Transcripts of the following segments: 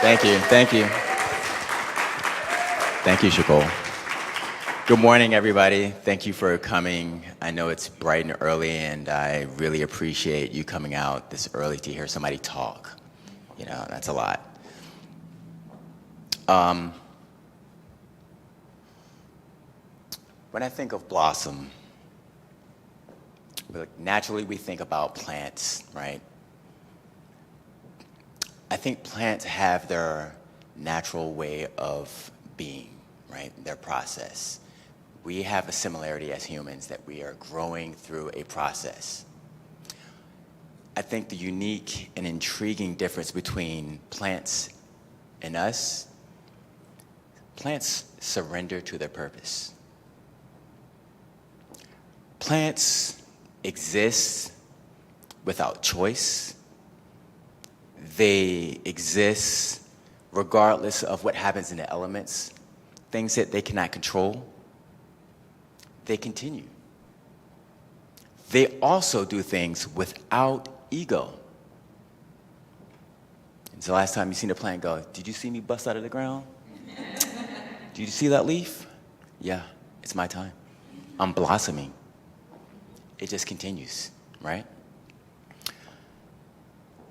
Thank you. Thank you. Thank you, Shakol. Good morning, everybody. Thank you for coming. I know it's bright and early, and I really appreciate you coming out this early to hear somebody talk. You know, that's a lot. When I think of blossom, naturally we think about plants, right? I think plants have their natural way of being, right? Their process. We have a similarity as humans that we are growing through a process. I think the unique and intriguing difference between plants and us, plants surrender to their purpose. Plants exist without choice. They exist regardless of what happens in the elements, things that they cannot control. They continue. They also do things without ego. It's the last time you seen a plant go, did you see me bust out of the ground? Did you see that leaf? Yeah, it's my time. I'm blossoming. It just continues, right?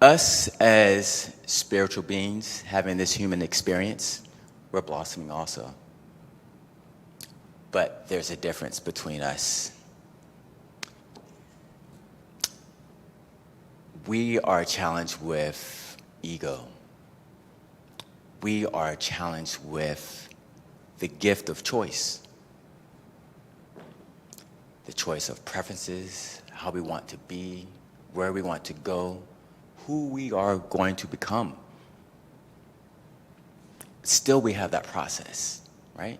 Us as spiritual beings having this human experience, we're blossoming also. But there's a difference between us. We are challenged with ego. We are challenged with the gift of choice. The choice of preferences, how we want to be, where we want to go, who we are going to become. Still, we have that process, right?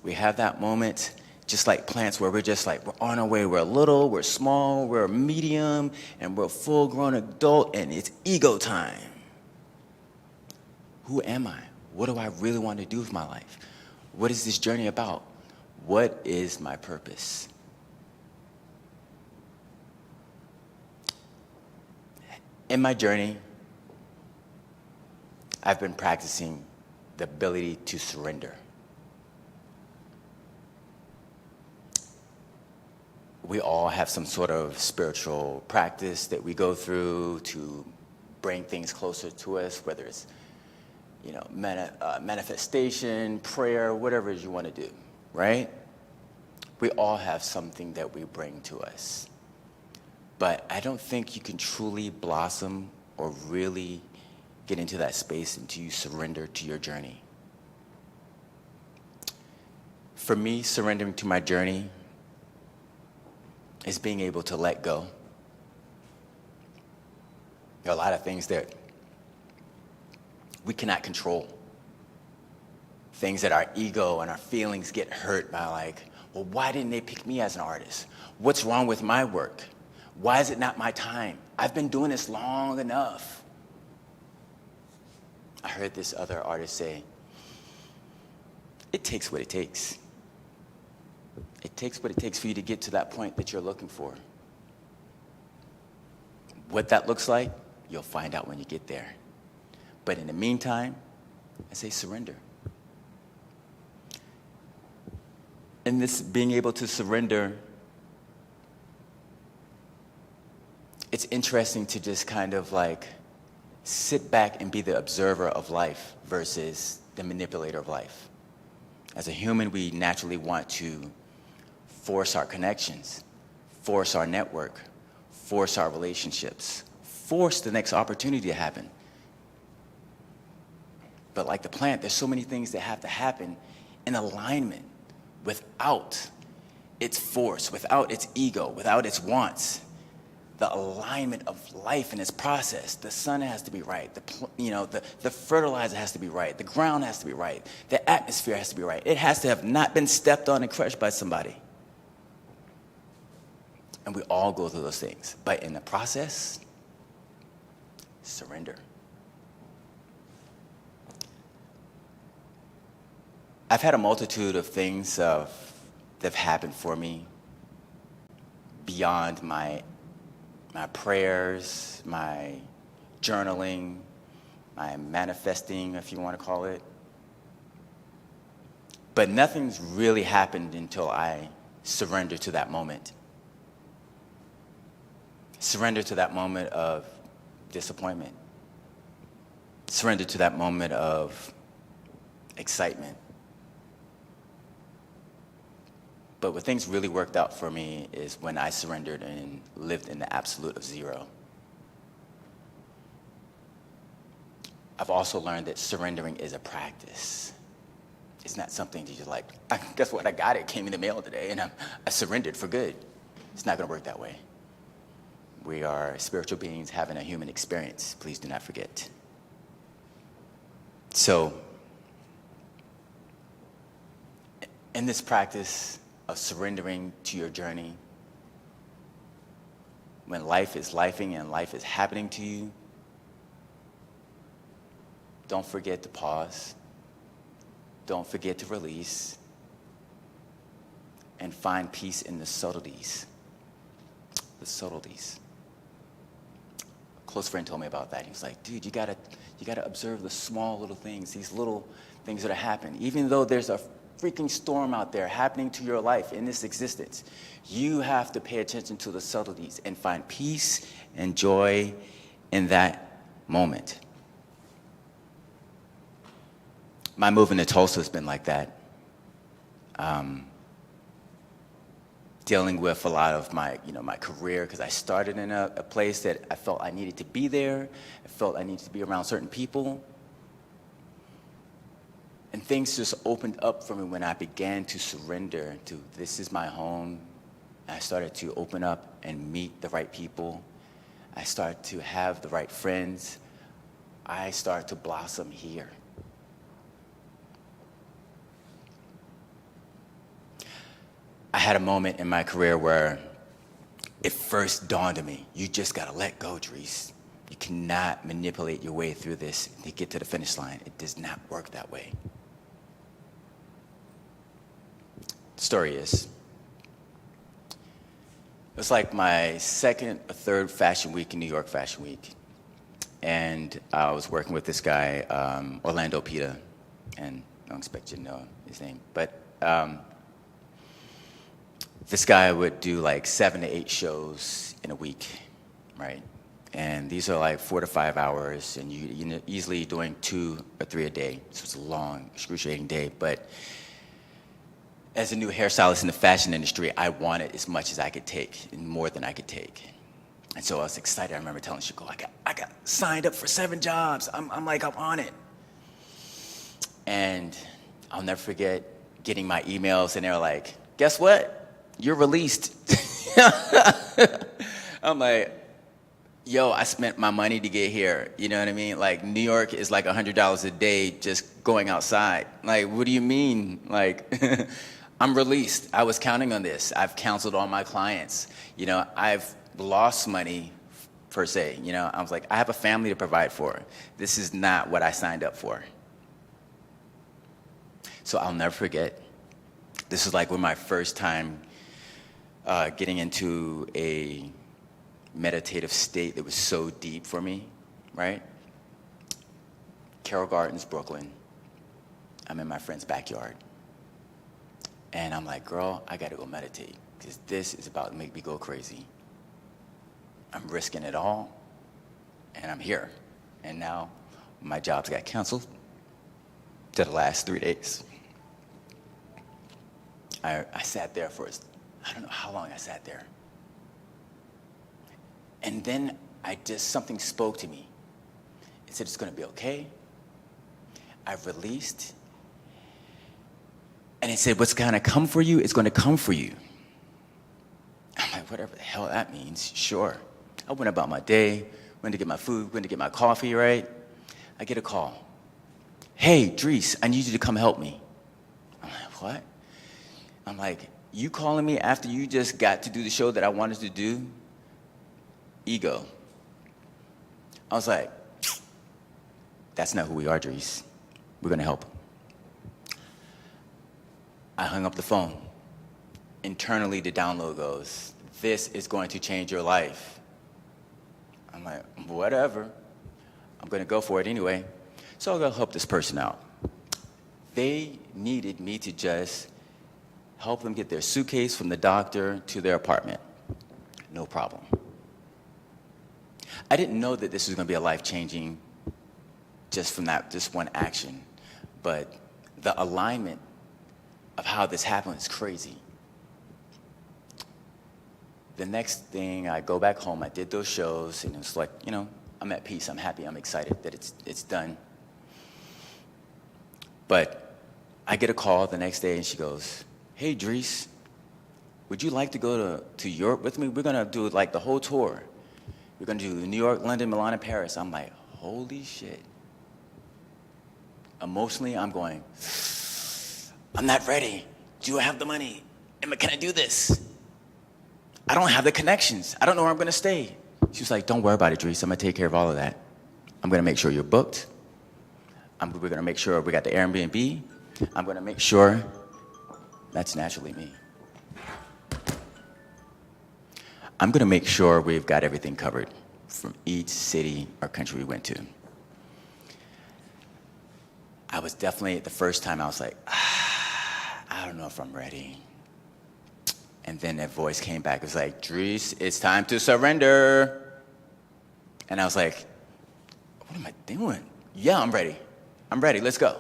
We have that moment, just like plants, where we're just like, we're on our way, we're little, we're small, we're medium, and we're a full-grown adult, and it's ego time. Who am I? What do I really want to do with my life? What is this journey about? What is my purpose? In my journey, I've been practicing the ability to surrender. We all have some sort of spiritual practice that we go through to bring things closer to us, whether it's, manifestation, prayer, whatever it is you want to do, right? We all have something that we bring to us. But I don't think you can truly blossom or really get into that space until you surrender to your journey. For me, surrendering to my journey is being able to let go. There are a lot of things that we cannot control. Things that our ego and our feelings get hurt by, like, well, why didn't they pick me as an artist? What's wrong with my work? Why is it not my time? I've been doing this long enough. I heard this other artist say, it takes what it takes. It takes what it takes for you to get to that point that you're looking for. What that looks like, you'll find out when you get there. But in the meantime, I say surrender. And this being able to surrender, it's interesting to just kind of like sit back and be the observer of life versus the manipulator of life. As a human, we naturally want to force our connections, force our network, force our relationships, force the next opportunity to happen. But like the plant, there's so many things that have to happen in alignment without its force, without its ego, without its wants. The alignment of life and its process. The sun has to be right. The fertilizer has to be right. The ground has to be right. The atmosphere has to be right. It has to have not been stepped on and crushed by somebody. And we all go through those things. But in the process, surrender. I've had a multitude of things that have happened for me beyond my prayers, my journaling, my manifesting, if you want to call it. But nothing's really happened until I surrender to that moment. Surrender to that moment of disappointment. Surrender to that moment of excitement. But what things really worked out for me is when I surrendered and lived in the absolute of zero. I've also learned that surrendering is a practice. It's not something that you're like, guess what, I got it, came in the mail today, and I surrendered for good. It's not gonna work that way. We are spiritual beings having a human experience. Please do not forget. So, in this practice of surrendering to your journey, when life is lifing and life is happening to you, don't forget to pause. Don't forget to release. And find peace in the subtleties. The subtleties. A close friend told me about that. He was like, dude, you gotta observe the small little things, these little things that are happening. Even though there's a freaking storm out there happening to your life in this existence, you have to pay attention to the subtleties and find peace and joy in that moment. My moving to Tulsa has been like that. Dealing with a lot of my career, because I started in a place that I felt I needed to be there. I felt I needed to be around certain people. And things just opened up for me when I began to surrender to this is my home. I started to open up and meet the right people. I started to have the right friends. I started to blossom here. I had a moment in my career where it first dawned on me, you just gotta let go, Dries. You cannot manipulate your way through this to get to the finish line. It does not work that way. The story is, it was like my second or third fashion week in New York Fashion Week. And I was working with this guy, Orlando Pita, and I don't expect you to know his name, but this guy would do like 7 to 8 shows in a week, right? And these are like 4 to 5 hours, and you're easily doing 2 or 3 a day. So it's a long, excruciating day. But as a new hairstylist in the fashion industry, I wanted as much as I could take, and more than I could take. And so I was excited. I remember telling Chico, I got signed up for 7 jobs. I'm on it. And I'll never forget getting my emails, and they were like, guess what? You're released. I'm like, yo, I spent my money to get here. You know what I mean? Like, New York is like $100 a day just going outside. Like, what do you mean? Like, I'm released. I was counting on this. I've counseled all my clients. You know, I've lost money, per se. You know, I was like, I have a family to provide for. This is not what I signed up for. So I'll never forget. This is like when my first time getting into a meditative state that was so deep for me, right? Carroll Gardens, Brooklyn. I'm in my friend's backyard. And I'm like, girl, I gotta go meditate, because this is about to make me go crazy. I'm risking it all, and I'm here. And now my jobs got canceled to the last 3 days. I sat there for, I don't know how long I sat there. And then something spoke to me. It said, it's gonna be okay. I've released. And it said, what's gonna come for you is gonna come for you. I'm like, whatever the hell that means, sure. I went about my day, went to get my food, went to get my coffee, right? I get a call. Hey, Dries, I need you to come help me. I'm like, what? I'm like, you calling me after you just got to do the show that I wanted to do? Ego. I was like, that's not who we are, Dries. We're gonna help. I hung up the phone. Internally, the download goes, this is going to change your life. I'm like, whatever. I'm going to go for it anyway. So I'll go help this person out. They needed me to just help them get their suitcase from the doctor to their apartment. No problem. I didn't know that this was going to be a life-changing just from just one action. But the alignment of how this happened is crazy. The next thing, I go back home, I did those shows, and it's like, I'm at peace, I'm happy, I'm excited that it's done. But I get a call the next day, and she goes, "Hey, Dries, would you like to go to Europe with me? We're going to do like the whole tour. We're going to do New York, London, Milan, and Paris." I'm like, holy shit. Emotionally, I'm going, I'm not ready. Do I have the money? Can I do this? I don't have the connections. I don't know where I'm going to stay. She was like, "Don't worry about it, Dries. I'm going to take care of all of that. I'm going to make sure you're booked. We're going to make sure we got the Airbnb. I'm going to make sure." That's naturally me. "I'm going to make sure we've got everything covered from each city or country we went to." I was definitely, the first time, I was like, I don't know if I'm ready. And then that voice came back. It was like, "Dries, it's time to surrender." And I was like, what am I doing? Yeah, I'm ready. I'm ready. Let's go.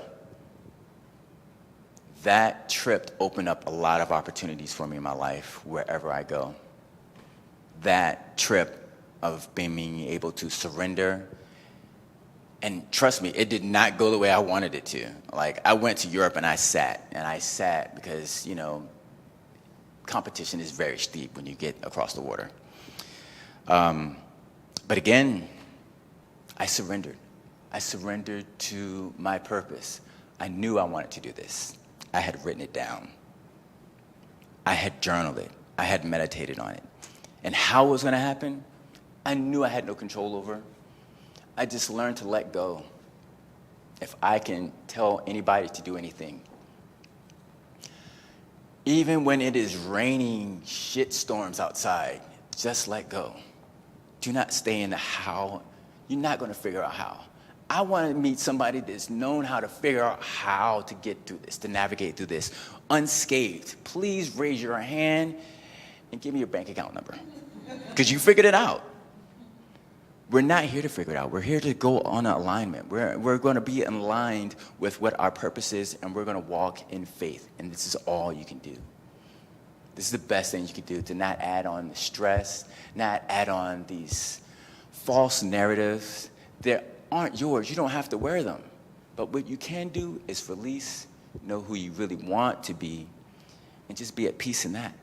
That trip opened up a lot of opportunities for me in my life, wherever I go. That trip of being able to surrender. And trust me, it did not go the way I wanted it to. Like, I went to Europe and I sat because, competition is very steep when you get across the water. But again, I surrendered. I surrendered to my purpose. I knew I wanted to do this. I had written it down. I had journaled it. I had meditated on it. And how it was going to happen, I knew I had no control over. I just learned to let go. If I can tell anybody to do anything, even when it is raining shit storms outside, just let go. Do not stay in the how. You're not going to figure out how. I want to meet somebody that's known how to figure out how to get through this, to navigate through this unscathed. Please raise your hand and give me your bank account number, because you figured it out. We're not here to figure it out. We're here to go on an alignment. We're going to be aligned with what our purpose is, and we're going to walk in faith. And this is all you can do. This is the best thing you can do, to not add on the stress, not add on these false narratives. They aren't yours. You don't have to wear them. But what you can do is release, know who you really want to be, and just be at peace in that.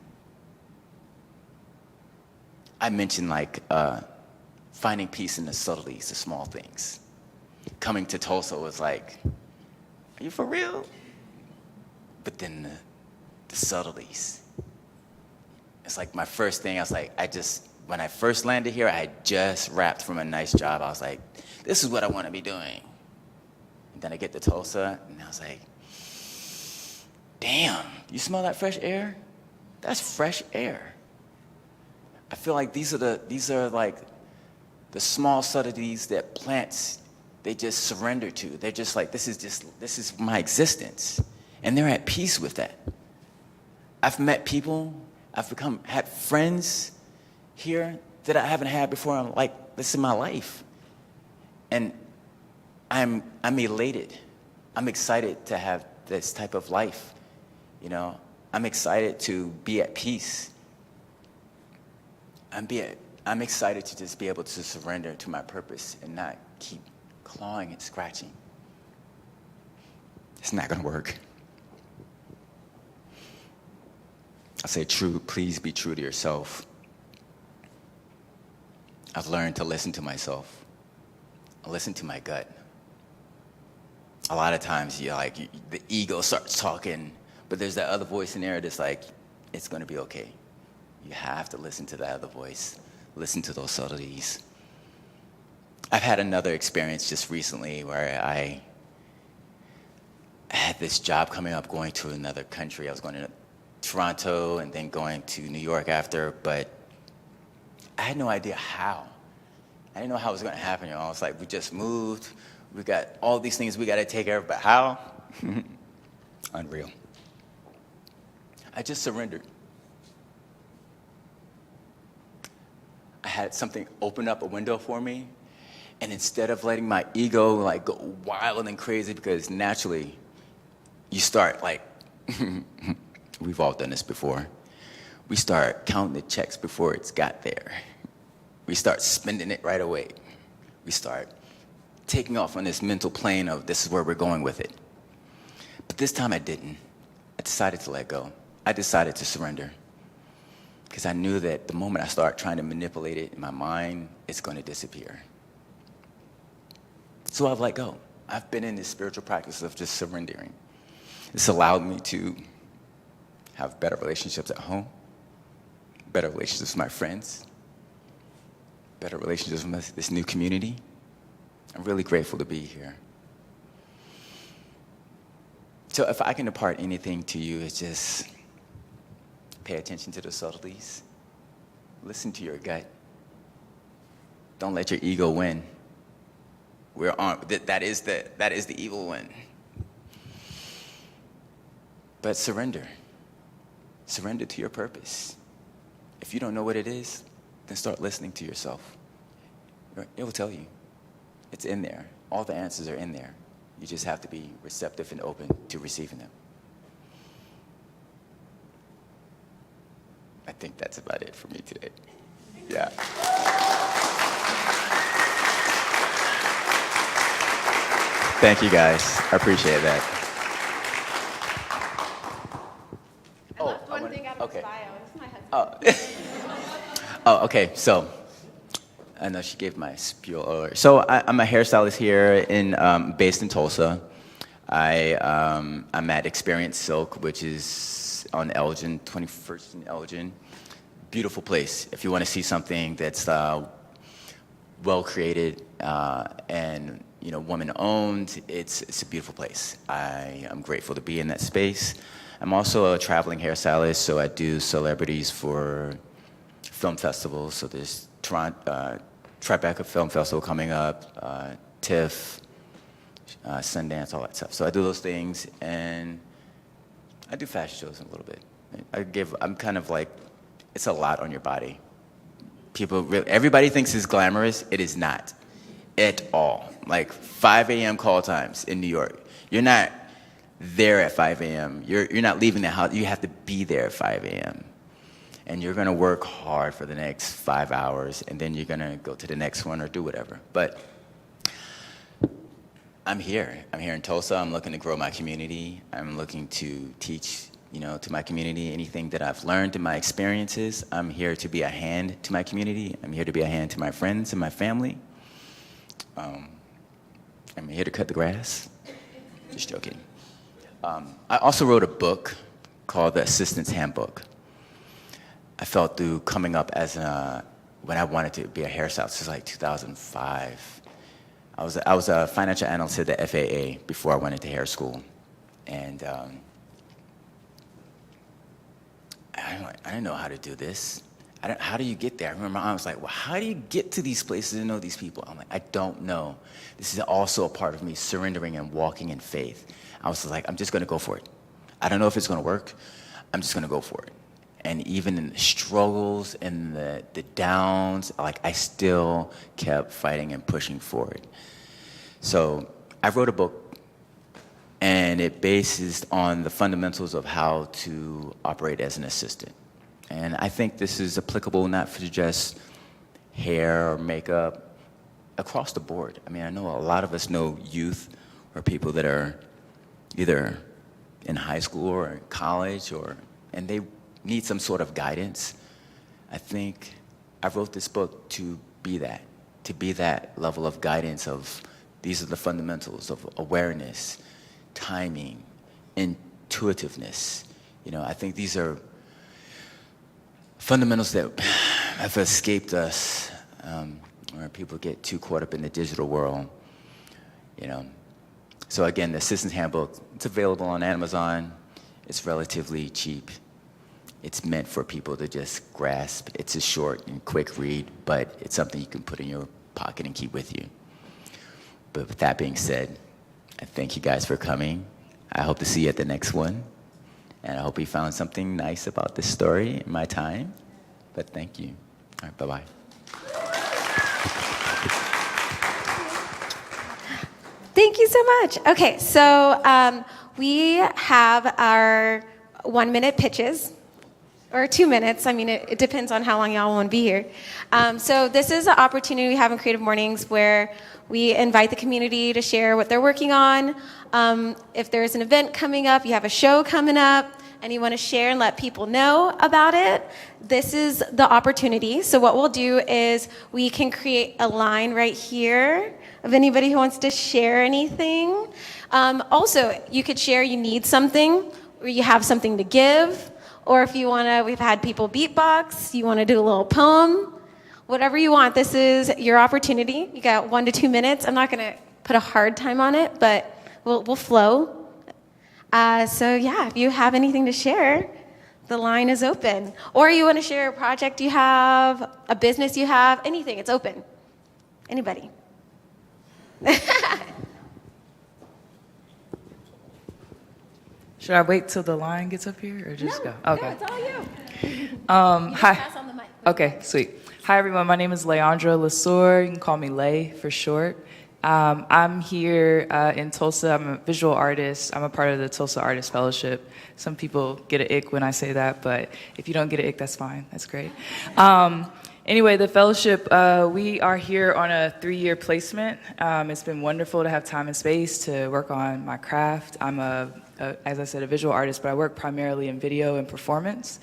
I mentioned finding peace in the subtleties, the small things. Coming to Tulsa was like, are you for real? But then the subtleties. It's like my first thing, I was like, when I first landed here, I had just wrapped from a nice job. I was like, this is what I want to be doing. And then I get to Tulsa, and I was like, damn, you smell that fresh air? That's fresh air. I feel like these are like the small subtleties that plants, they just surrender to. They're just like, this is my existence. And they're at peace with that. I've met people, had friends here that I haven't had before. I'm like, this is my life. And I'm elated. I'm excited to have this type of life. I'm excited to be at peace. I'm excited to just be able to surrender to my purpose and not keep clawing and scratching. It's not going to work. I say please be true to yourself. I've learned to listen to myself. I listen to my gut. A lot of times, the ego starts talking, but there's that other voice in there that's like, it's going to be okay. You have to listen to that other voice. Listen to those subtleties. I've had another experience just recently where I had this job coming up going to another country. I was going to Toronto and then going to New York after, but I had no idea how. I didn't know how it was going to happen, you know. It's like we just moved. We got all these things we got to take care of, but how? Unreal. I just surrendered. I had something open up a window for me, and instead of letting my ego like go wild and crazy, because naturally you start like, we've all done this before. We start counting the checks before it's got there. We start spending it right away. We start taking off on this mental plane of this is where we're going with it. But this time I didn't. I decided to let go. I decided to surrender. Because I knew that the moment I start trying to manipulate it in my mind, it's going to disappear. So I've let go. I've been in this spiritual practice of just surrendering. It's allowed me to have better relationships at home, better relationships with my friends, better relationships with this new community. I'm really grateful to be here. So if I can impart anything to you, it's just pay attention to the subtleties. Listen to your gut. Don't let your ego win. That is the evil one. But surrender. Surrender to your purpose. If you don't know what it is, then start listening to yourself. It will tell you. It's in there. All the answers are in there. You just have to be receptive and open to receiving them. I think that's about it for me today. Yeah. Thank you, guys. I appreciate that. I left one thing out of his bio. This is my husband. Oh, okay. So, I know she gave my spiel earlier. So, I'm a hairstylist here based in Tulsa. I'm at Experience Silk, which is on Elgin, 21st and Elgin. Beautiful place. If you want to see something that's well created and woman owned, it's a beautiful place. I am grateful to be in that space. I'm also a traveling hairstylist, so I do celebrities for film festivals. So there's Tribeca Film Festival coming up, TIFF, Sundance, all that stuff. So I do those things, and I do fashion shows a little bit. I'm kind of like, it's a lot on your body. Everybody thinks it's glamorous. It is not at all. Like 5 a.m. call times in New York. You're not there at 5 a.m. You're not leaving the house. You have to be there at 5 a.m. And you're going to work hard for the next 5 hours, and then you're going to go to the next one or do whatever. But I'm here. I'm here in Tulsa. I'm looking to grow my community. I'm looking to teach, to my community anything that I've learned in my experiences. I'm here to be a hand to my community. I'm here to be a hand to my friends and my family. I'm here to cut the grass. Just joking. I also wrote a book called The Assistant's Handbook. I felt through coming up when I wanted to be a hairstylist, this was like 2005. I was a financial analyst at the FAA before I went into hair school. And I didn't know how to do this. How do you get there? I remember my aunt was like, well, how do you get to these places and know these people? I'm like, I don't know. This is also a part of me surrendering and walking in faith. I was like, I'm just going to go for it. I don't know if it's going to work. I'm just going to go for it. And even in the struggles and the downs, like I still kept fighting and pushing forward. So I wrote a book, and it bases on the fundamentals of how to operate as an assistant. And I think this is applicable not for just hair or makeup, across the board. I mean, I know a lot of us know youth or people that are either in high school or in college, and they need some sort of guidance. I think I wrote this book to be that level of guidance of these are the fundamentals of awareness, timing, intuitiveness. I think these are fundamentals that have escaped us, where people get too caught up in the digital world. So again, the Assistant's Handbook, it's available on Amazon. It's relatively cheap. It's meant for people to just grasp. It's a short and quick read, but it's something you can put in your pocket and keep with you. But with that being said, I thank you guys for coming. I hope to see you at the next one. And I hope you found something nice about this story in my time. But thank you. All right, bye-bye. Thank you so much. Okay, so we have our 1-minute pitches, or 2 minutes. I mean, it depends on how long y'all want to be here. So this is an opportunity we have in Creative Mornings where we invite the community to share what they're working on. If there's an event coming up, you have a show coming up, and you want to share and let people know about it, this is the opportunity. So what we'll do is we can create a line right here of anybody who wants to share anything. Also, you could share you need something, or you have something to give, or if you want to, we've had people beatbox, you want to do a little poem, whatever you want. This is your opportunity. You got 1 to 2 minutes. I'm not going to put a hard time on it, but we'll flow. So yeah, if you have anything to share, the line is open. Or you want to share a project you have, a business you have, anything, it's open. Anybody. Should I wait till the line gets up here or just go? Okay. No, it's all you. Hi. Pass on the mic. Okay, sweet. Hi, everyone. My name is Leandra Lesueur. You can call me Lay for short. I'm here in Tulsa. I'm a visual artist. I'm a part of the Tulsa Artist Fellowship. Some people get an ick when I say that, but if you don't get an ick, that's fine. That's great. Anyway, the fellowship, we are here on a 3-year placement. It's been wonderful to have time and space to work on my craft. I'm as I said, a visual artist, but I work primarily in video and performance.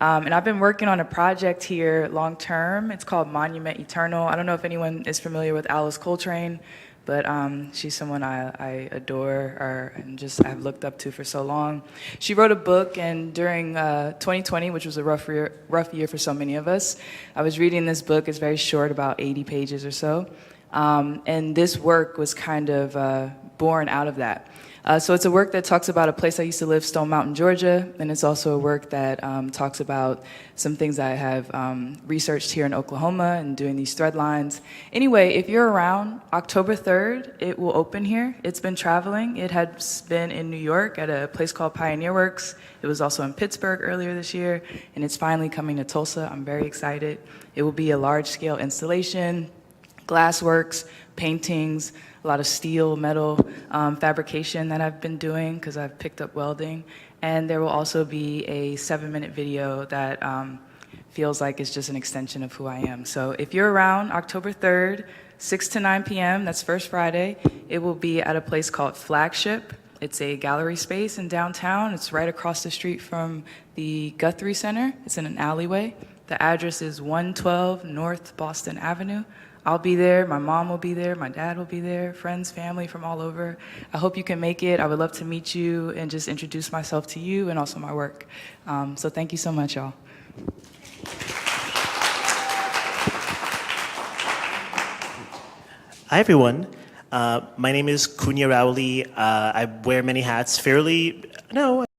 And I've been working on a project here long term. It's called Monument Eternal. I don't know if anyone is familiar with Alice Coltrane, but she's someone I adore and just I've looked up to for so long. She wrote a book, and during 2020, which was a rough year for so many of us, I was reading this book. It's very short, about 80 pages or so. And this work was kind of born out of that. So it's a work that talks about a place I used to live, Stone Mountain, Georgia, and it's also a work that talks about some things I have researched here in Oklahoma and doing these thread lines. Anyway, if you're around, October 3rd, it will open here. It's been traveling. It has been in New York at a place called Pioneer Works. It was also in Pittsburgh earlier this year, and it's finally coming to Tulsa. I'm very excited. It will be a large-scale installation, glassworks, paintings, a lot of steel, metal fabrication that I've been doing because I've picked up welding. And there will also be a 7-minute video that feels like it's just an extension of who I am. So if you're around October 3rd, 6 to 9 p.m., that's First Friday, it will be at a place called Flagship. It's a gallery space in downtown. It's right across the street from the Guthrie Center. It's in an alleyway. The address is 112 North Boston Avenue. I'll be there, my mom will be there, my dad will be there, friends, family from all over. I hope you can make it. I would love to meet you and just introduce myself to you and also my work. So thank you so much, y'all. Hi, everyone. My name is Kunya Rowley. I wear many hats.